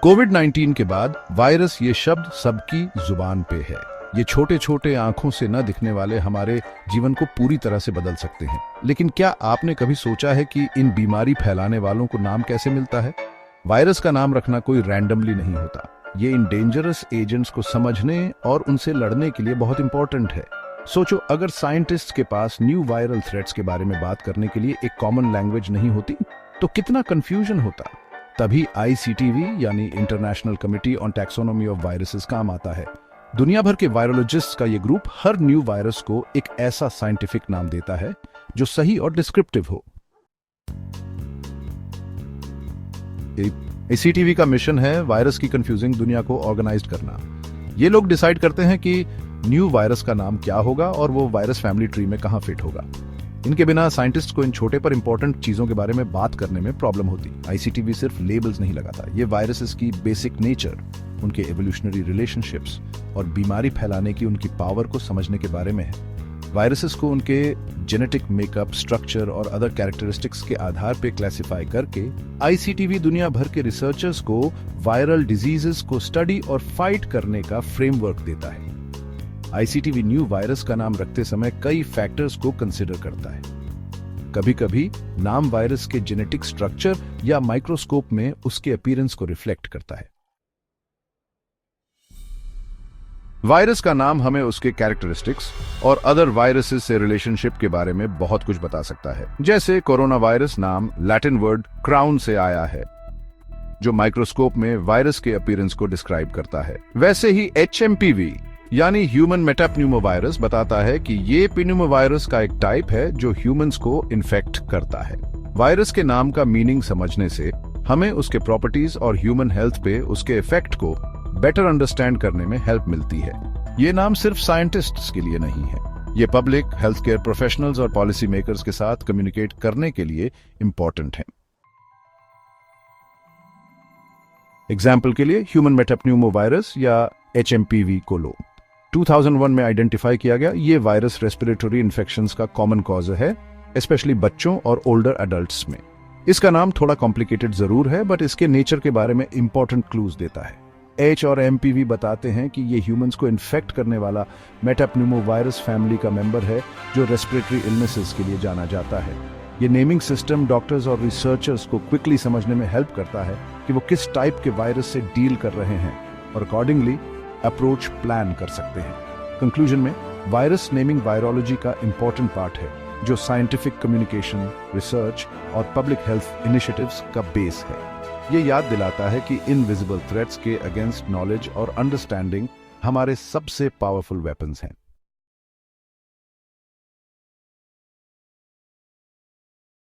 कोविड-19 के बाद वायरस ये शब्द सबकी जुबान पे है। ये छोटे छोटे आंखों से न दिखने वाले हमारे जीवन को पूरी तरह से बदल सकते हैं। लेकिन क्या आपने कभी सोचा है कि इन बीमारी फैलाने वालों को नाम कैसे मिलता है? वायरस का नाम रखना कोई रैंडमली नहीं होता। ये इन डेंजरस एजेंट्स को समझने और उनसे लड़ने के लिए बहुत इंपॉर्टेंट है। सोचो, अगर साइंटिस्ट के पास न्यू वायरल थ्रेट्स के बारे में बात करने के लिए एक कॉमन लैंग्वेज नहीं होती तो कितना कंफ्यूजन होता। तभी ICTV यानी international committee on taxonomy of viruses काम आता है। दुनिया भर के वायरोलॉजिस्ट का ये ग्रुप हर न्यू वायरस को एक ऐसा साइंटिफिक नाम देता है जो सही और डिस्क्रिप्टिव हो। ICTV का मिशन है वायरस की कंफ्यूजिंग दुनिया को ऑर्गेनाइज करना। ये लोग डिसाइड करते हैं कि न्यू वायरस का नाम क्या होगा और वो वायरस फैमिली ट्री में कहां फिट होगा। इनके बिना साइंटिस्ट को इन छोटे पर इंपॉर्टेंट चीजों के बारे में बात करने में प्रॉब्लम होती। ICTV सिर्फ लेबल्स नहीं लगाता, ये वायरसेस की बेसिक नेचर, उनके एवोल्यूशनरी रिलेशनशिप्स और बीमारी फैलाने की उनकी पावर को समझने के बारे में है। वायरसेस को उनके जेनेटिक मेकअप, स्ट्रक्चर और अदर कैरेक्टरिस्टिक्स के आधार पर क्लासिफाई करके ICTV दुनिया भर के रिसर्चर्स को वायरल डिजीजेस को स्टडी और फाइट करने का फ्रेमवर्क देता है। ICTV न्यू वायरस का नाम रखते समय कई फैक्टर्स को कंसिडर करता है। कभी कभी नाम वायरस के जेनेटिक स्ट्रक्चर या माइक्रोस्कोप में उसके अपीयरेंस को रिफ्लेक्ट करता है। वायरस का नाम हमें उसके कैरेक्टरिस्टिक्स और अदर वायरसेस से रिलेशनशिप के बारे में बहुत कुछ बता सकता है। जैसे कोरोना वायरस नाम लैटिन वर्ड क्राउन से आया है, जो माइक्रोस्कोप में वायरस के अपीयरेंस को डिस्क्राइब करता है। वैसे ही HMPV यानी ह्यूमन मेटाप्न्यूमोवायरस बताता है कि ये प्न्यूमोवायरस का एक टाइप है जो ह्यूमंस को इन्फेक्ट करता है। वायरस के नाम का मीनिंग समझने से हमें उसके प्रॉपर्टीज और ह्यूमन हेल्थ पे उसके इफेक्ट को बेटर अंडरस्टैंड करने में हेल्प मिलती है। ये नाम सिर्फ साइंटिस्ट्स के लिए नहीं है, ये पब्लिक, हेल्थ केयर प्रोफेशनल्स और पॉलिसी मेकर्स के साथ कम्युनिकेट करने के लिए इंपॉर्टेंट है। एग्जाम्पल के लिए ह्यूमन मेटाप्न्यूमोवायरस या HMPV को लो। 2001 में आइडेंटिफाई किया गया। ये वायरस रेस्पिरेटरी इन्फेक्शंस का कॉमन कॉज है, स्पेशली बच्चों और ओल्डर एडल्ट्स में। इसका नाम थोड़ा कॉम्प्लिकेटेड जरूर है, बट इसके नेचर के बारे में इंपॉर्टेंट क्लूज देता है। H और MPV बताते हैं कि ये ह्यूमंस को इन्फेक्ट करने वाला मेटाप्न्यूमोवायरस फैमिली का मेंबर है जो रेस्पिरेटरी इलनेसेस के लिए जाना जाता है। ये नेमिंग सिस्टम डॉक्टर्स और रिसर्चर्स को क्विकली समझने में हेल्प करता है कि वो किस टाइप के वायरस से डील कर रहे हैं और अकॉर्डिंगली अप्रोच प्लान कर सकते हैं। कंक्लूजन में, वायरस नेमिंग वायरोलॉजी का इंपॉर्टेंट पार्ट है जो साइंटिफिक कम्युनिकेशन, रिसर्च और पब्लिक हेल्थ इनिशिएटिव्स का बेस है। ये याद दिलाता है कि इनविजिबल थ्रेट्स के अगेंस्ट नॉलेज और अंडरस्टैंडिंग हमारे सबसे पावरफुल वेपन्स हैं।